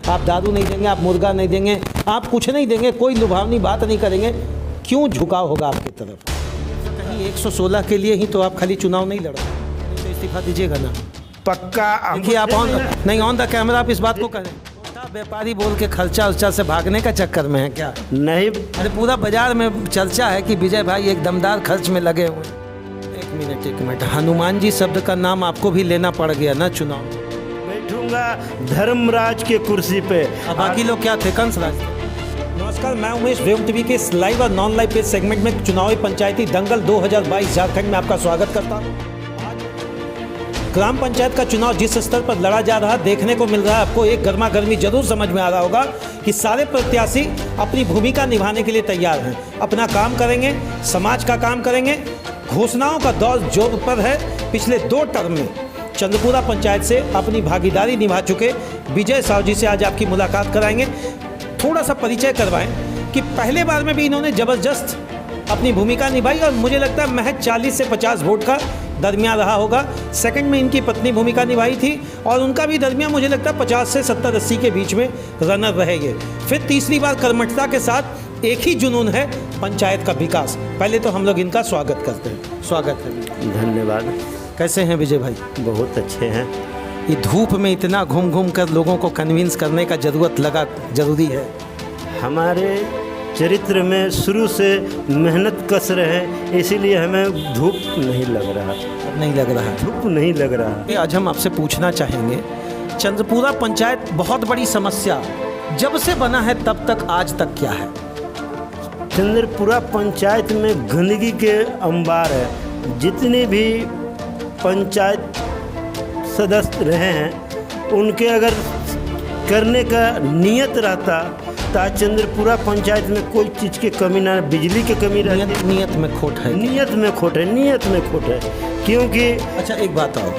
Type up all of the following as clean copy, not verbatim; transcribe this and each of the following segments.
आप दारू नहीं देंगे, आप मुर्गा नहीं देंगे, आप कुछ नहीं देंगे, कोई लुभावनी बात नहीं करेंगे, क्यों झुकाव होगा आपकी तरफ? कहीं 116 के लिए ही तो आप खाली चुनाव नहीं लड़ रहे, तो इस्तीफा दीजिएगा ना। पक्का देखिए आप ऑन द कैमरा आप इस बात को करें, व्यापारी बोल के खर्चा उर्चा से भागने का चक्कर में है क्या? नहीं, अरे पूरा बाजार में चर्चा है कि विजय भाई एक दमदार खर्च में लगे हुए हैं। एक मिनट, हनुमान जी शब्द का नाम आपको भी लेना पड़ गया ना चुनाव? बैठूंगा धर्मराज के कुर्सी पे। अब बाकी लोग क्या थे, कंसराज थे। नमस्कार, मैं उमेश, देव टीवी के इस लाइव और नॉन लाइव पेज सेगमेंट में चुनावी पंचायती दंगल 2022 झारखंड में आपका स्वागत करता हूँ। ग्राम पंचायत का चुनाव जिस स्तर पर लड़ा जा रहा देखने को मिल रहा है, आपको एक गर्मा गर्मी जरूर समझ में आ रहा होगा कि सारे प्रत्याशी अपनी भूमिका निभाने के लिए तैयार हैं, अपना काम करेंगे, समाज का काम करेंगे। घोषणाओं का दौर जोर पर है। पिछले 2 टर्म में चंद्रपुरा पंचायत से अपनी भागीदारी निभा चुके विजय साहू जी से आज आपकी मुलाकात कराएंगे। थोड़ा सा परिचय करवाएं कि पहले बार में भी इन्होंने ज़बरदस्त अपनी भूमिका निभाई और मुझे लगता है महज 40 से 50 वोट का दरमियान रहा होगा। सेकंड में इनकी पत्नी भूमिका निभाई थी और उनका भी दरमियान मुझे लगता है 50 से 70-80 के बीच में रनर रहेंगे। फिर तीसरी बार कर्मठता के साथ एक ही जुनून है, पंचायत का विकास। पहले तो हम लोग इनका स्वागत करते हैं। स्वागत है। धन्यवाद। कैसे हैं विजय भाई? बहुत अच्छे हैं। ये धूप में इतना घूम घूम कर लोगों को कन्विंस करने का जरूरी है। हमारे चरित्र में शुरू से मेहनत कस रहे, इसीलिए हमें धूप नहीं लग रहा। नहीं लग रहा है? धूप नहीं लग रहा। आज हम आपसे पूछना चाहेंगे, चंद्रपुरा पंचायत बहुत बड़ी समस्या जब से बना है तब तक आज तक क्या है? चंद्रपुरा पंचायत में गंदगी के अंबार है। जितने भी पंचायत सदस्य रहे हैं, उनके अगर करने का नियत रहता तो चंद्रपुरा पंचायत में कोई चीज़ की कमी ना, बिजली की कमी रहती। नियत में खोट है। नियत में खोट है। क्योंकि अच्छा एक बात और,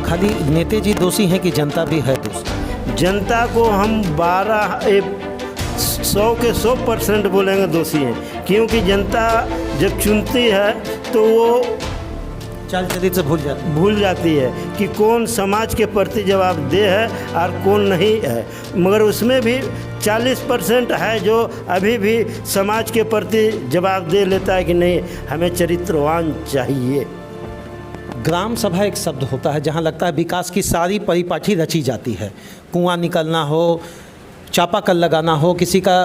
खाली नेता जी दोषी हैं कि जनता भी है दोषी? जनता को हम 100 के 100% बोलेंगे दोषी हैं। क्योंकि जनता जब चुनती है तो वो चाल चरित्र से भूल जाती है कि कौन समाज के प्रति जवाबदेह है और कौन नहीं है। मगर उसमें भी 40% है जो अभी भी समाज के प्रति जवाबदेह लेता है कि नहीं, हमें चरित्रवान चाहिए। ग्राम सभा एक शब्द होता है जहाँ लगता है विकास की सारी परिपाटी रची जाती है। कुआं निकलना हो, चापाकल लगाना हो, किसी का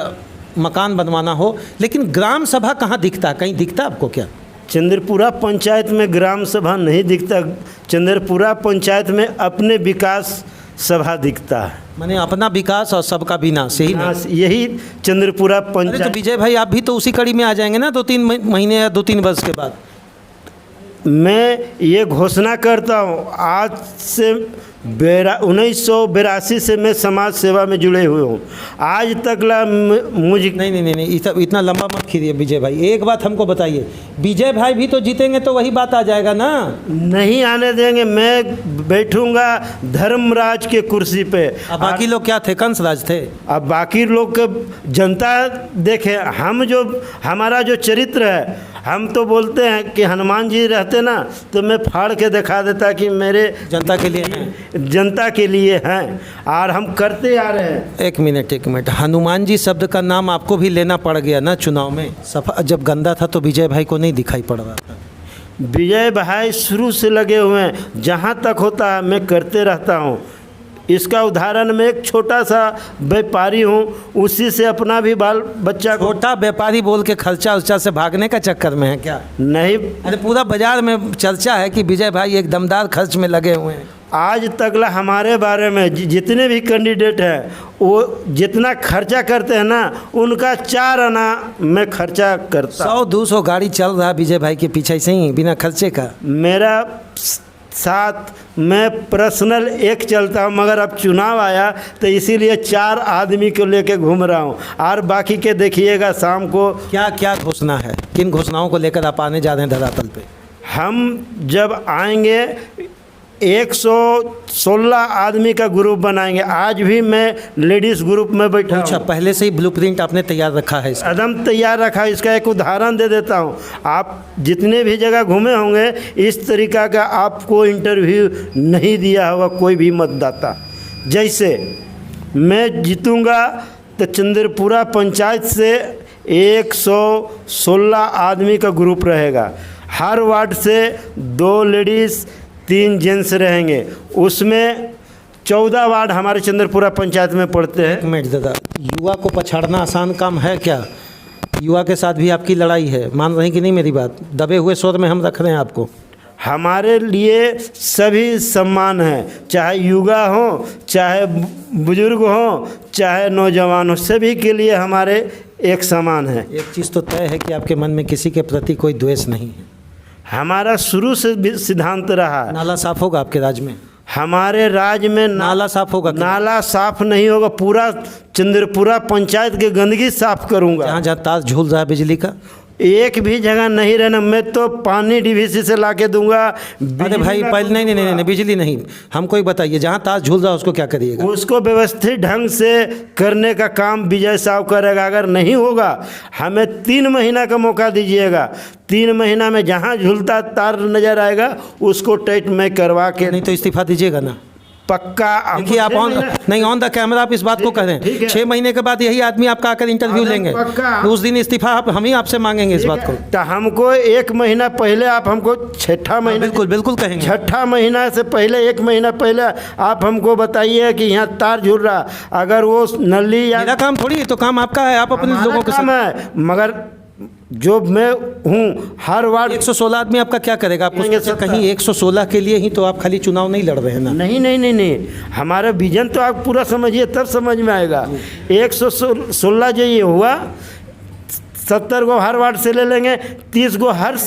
मकान बनवाना हो, लेकिन ग्राम सभा कहाँ दिखता? कहीं दिखता आपको क्या? चंद्रपुरा पंचायत में ग्राम सभा नहीं दिखता। चंद्रपुरा पंचायत में अपने विकास सभा दिखता है। माने अपना विकास और सबका विनाश, यही चंद्रपुरा पंचायत। तो विजय भाई आप भी तो उसी कड़ी में आ जाएंगे ना 2-3 महीने या 2-3 वर्ष के बाद। मैं ये घोषणा करता हूँ, आज से 1982 से मैं समाज सेवा में जुड़े हुए हूँ। आज तक मुझे नहीं इतना लंबा मत खींचिए विजय भाई। एक बात हमको बताइए, विजय भाई भी तो जीतेंगे तो वही बात आ जाएगा ना? नहीं आने देंगे। मैं बैठूंगा धर्मराज के कुर्सी पे। अब बाकी लोग क्या थे, कंसराज थे? अब बाकी लोग जनता देखे। हमारा जो चरित्र है, हम तो बोलते हैं कि हनुमान जी रहते ना तो मैं फाड़ के दिखा देता कि मेरे जनता के लिए हैं, जनता के लिए हैं, और हम करते आ रहे हैं। एक मिनट, हनुमान जी शब्द का नाम आपको भी लेना पड़ गया ना चुनाव में? सफा जब गंदा था तो विजय भाई को नहीं दिखाई पड़ रहा था। विजय भाई शुरू से लगे हुए हैं, जहाँ तक होता है मैं करते रहता हूँ। इसका उदाहरण मैं एक छोटा सा व्यापारी हूँ, उसी से अपना भी बाल बच्चा। छोटा व्यापारी बोल के खर्चा उर्चा से भागने का चक्कर में है क्या? नहीं, अरे पूरा बाजार में चर्चा है कि विजय भाई एक दमदार खर्च में लगे हुए हैं। आज तक हमारे बारे में जितने भी कैंडिडेट हैं, वो जितना खर्चा करते हैं ना, उनका 4 आना मैं खर्चा करता। 100-200 गाड़ी चल रहा है विजय भाई के पीछे से ही बिना खर्चे का। मेरा साथ मैं पर्सनल एक चलता हूँ, मगर अब चुनाव आया तो इसीलिए 4 आदमी को लेके घूम रहा हूँ। और बाकी के देखिएगा शाम को क्या क्या घोषणा है, किन घोषणाओं को लेकर आप आने जा रहे हैं धरातल पे? हम जब आएंगे 116 आदमी का ग्रुप बनाएंगे। आज भी मैं लेडीज़ ग्रुप में बैठा हूँ। अच्छा, पहले से ही ब्लूप्रिंट आपने तैयार रखा है? एकदम तैयार रखा है। इसका एक उदाहरण दे देता हूँ। आप जितने भी जगह घूमे होंगे, इस तरीका का आपको इंटरव्यू नहीं दिया होगा कोई भी मतदाता। जैसे मैं जीतूंगा तो चंद्रपुरा पंचायत से 116 आदमी का ग्रुप रहेगा। हर वार्ड से 2 लेडीज़ 3 जेंट्स रहेंगे। उसमें 14 वार्ड हमारे चंद्रपुरा पंचायत में पड़ते हैं। एक मिनट दादा, युवा को पछाड़ना आसान काम है क्या? युवा के साथ भी आपकी लड़ाई है, मान रहे हैं कि नहीं मेरी बात? दबे हुए स्वर में हम रख रहे हैं आपको। हमारे लिए सभी सम्मान हैं, चाहे युवा हो, चाहे बुजुर्ग हो, चाहे नौजवान हो, सभी के लिए हमारे एक समान है। एक चीज़ तो तय है कि आपके मन में किसी के प्रति कोई द्वेष नहीं है। हमारा शुरू से भी सिद्धांत रहा है। नाला साफ होगा आपके राज्य में? हमारे राज्य में नाला साफ होगा? नाला साफ नहीं होगा, पूरा चंद्रपुरा पंचायत की गंदगी साफ करूंगा। जहाँ जहाँ तार झूल रहा है बिजली का, एक भी जगह नहीं रहना। मैं तो पानी डीवीसी से ला के दूंगा। अरे भाई पहले नहीं, बिजली नहीं, हमको ही बताइए, जहाँ तार झूल रहा है उसको क्या करिएगा? उसको व्यवस्थित ढंग से करने का काम विजय साहब करेगा। अगर नहीं होगा, हमें 3 महीना का मौका दीजिएगा। 3 महीना में जहाँ झूलता तार नजर आएगा उसको टाइट मैं करवा के। नहीं तो इस्तीफा दीजिएगा ना? पक्का। देखिए आप ऑन द कैमरा आप इस बात को कह रहे हैं। 6 महीने के बाद यही आदमी आपका आकर इंटरव्यू लेंगे, उस दिन इस्तीफा हम ही आपसे मांगेंगे इस बात को। तो हमको 1 महीना पहले आप हमको 6ठा महीना, बिल्कुल कहेंगे, 6ठा महीना से पहले 1 महीना पहले आप हमको बताइए कि यहाँ तार झूल रहा। अगर वो नली या मेरा काम थोड़ी है, तो काम आपका है, आप अपने लोगों के काम है। मगर जो मैं हूँ हर वार्ड 116 आदमी आपका क्या करेगा? आपको कहीं 116 के लिए ही तो आप खाली चुनाव नहीं लड़ रहे हैं ना? नहीं, हमारा विजन तो आप पूरा समझिए तब समझ में आएगा। 116 जो ये हुआ, 70 गो हर वार्ड से ले लेंगे, 30 गो हर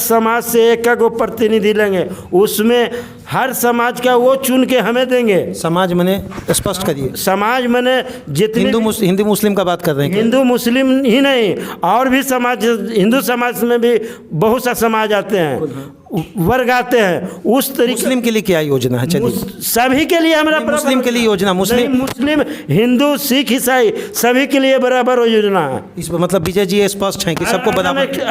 समाज से एक गो प्रतिनिधि लेंगे। उसमें हर समाज का वो चुन के हमें देंगे। समाज मने स्पष्ट करिए। समाज मने जितने हिंदू मुस्लिम का बात कर रहे हैं? हिंदू मुस्लिम ही नहीं, और भी समाज, हिंदू समाज में भी बहुत सा समाज आते हैं, वर्ग आते हैं। उस तरीके मुस्लिम के लिए क्या योजना है? चलिए सभी के लिए हमारा मुस्लिम के लिए योजना, मुस्लिम हिंदू सिख ईसाई सभी के लिए बराबर योजना है। इस मतलब विजय जी स्पष्ट हैं कि सबको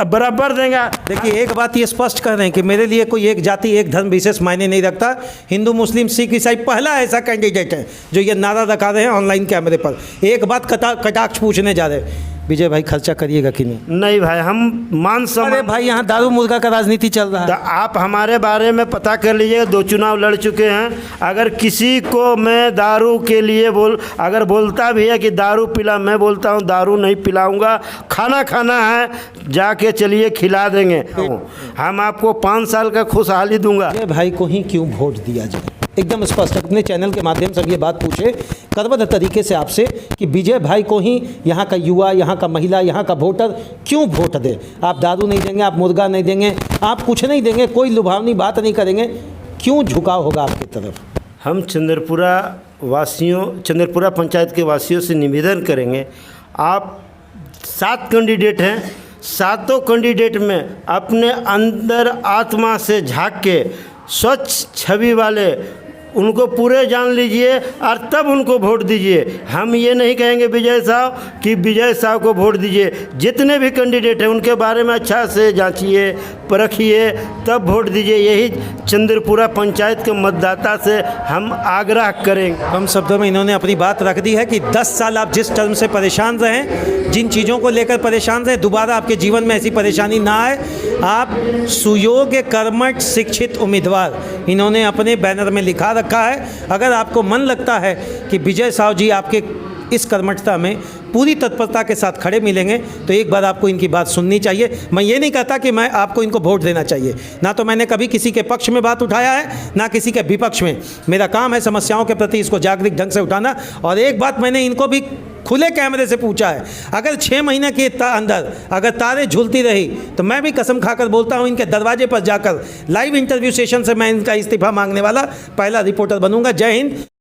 बराबर देंगे। देखिए एक बात ये स्पष्ट कर रहे हैं कि मेरे लिए कोई एक जाति एक धर्म विशेष मायने नहीं रखता। हिंदू मुस्लिम सिख ईसाई पहला ऐसा कैंडिडेट है जो ये नारा रखा रहे हैं ऑनलाइन कैमरे पर। एक बात कटाक्ष पूछने जा रहे हैं, विजय भाई खर्चा करिएगा कि नहीं? नहीं भाई, हम मान सम्मान। अरे भाई यहाँ दारू मुर्गा का राजनीति चल रहा है। तो आप हमारे बारे में पता कर लीजिएगा, 2 चुनाव लड़ चुके हैं। अगर किसी को मैं दारू के लिए अगर बोलता भी है कि दारू पिला, मैं बोलता हूँ दारू नहीं पिलाऊंगा। खाना है, जाके चलिए खिला देंगे। हम आपको 5 साल का खुशहाली दूंगा। विजय भाई को ही क्यों वोट दिया जाए? एकदम स्पष्ट अपने चैनल के माध्यम से ये बात पूछे करबद्ध तरीके से आपसे कि विजय भाई को ही यहाँ का युवा, यहाँ का महिला, यहाँ का वोटर क्यों वोट दे? आप दारू नहीं देंगे, आप मुर्गा नहीं देंगे, आप कुछ नहीं देंगे, कोई लुभावनी बात नहीं करेंगे, क्यों झुकाव होगा आपकी तरफ? हम चंद्रपुरा पंचायत के वासियों से निवेदन करेंगे, आप 7 कैंडिडेट हैं, 7 कैंडिडेट में अपने अंदर आत्मा से झांक के स्वच्छ छवि वाले उनको पूरे जान लीजिए और तब उनको वोट दीजिए। हम ये नहीं कहेंगे विजय साहब कि विजय साहब को वोट दीजिए। जितने भी कैंडिडेट हैं उनके बारे में अच्छा से जांचिए, परखिए, तब वोट दीजिए। यही चंद्रपुरा पंचायत के मतदाता से हम आग्रह करेंगे। कम शब्दों में इन्होंने अपनी बात रख दी है कि 10 साल आप जिस टर्म से परेशान रहें, जिन चीज़ों को लेकर परेशान रहें, दोबारा आपके जीवन में ऐसी परेशानी ना आए। आप सुयोग्य, कर्मठ, शिक्षित उम्मीदवार इन्होंने अपने बैनर में लिखा रखा है। अगर आपको मन लगता है कि विजय साहब जी आपके इस कर्मठता में पूरी तत्परता के साथ खड़े मिलेंगे तो एक बार आपको इनकी बात सुननी चाहिए। मैं ये नहीं कहता कि मैं आपको इनको वोट देना चाहिए, ना तो मैंने कभी किसी के पक्ष में बात उठाया है ना किसी के विपक्ष में। मेरा काम है समस्याओं के प्रति इसको जागरूक ढंग से उठाना। और एक बात मैंने इनको भी खुले कैमरे से पूछा है, अगर 6 महीने के अंदर अगर तारें झूलती रही तो मैं भी कसम खाकर बोलता हूं इनके दरवाजे पर जाकर लाइव इंटरव्यू सेशन से मैं इनका इस्तीफा मांगने वाला पहला रिपोर्टर बनूंगा। जय हिंद।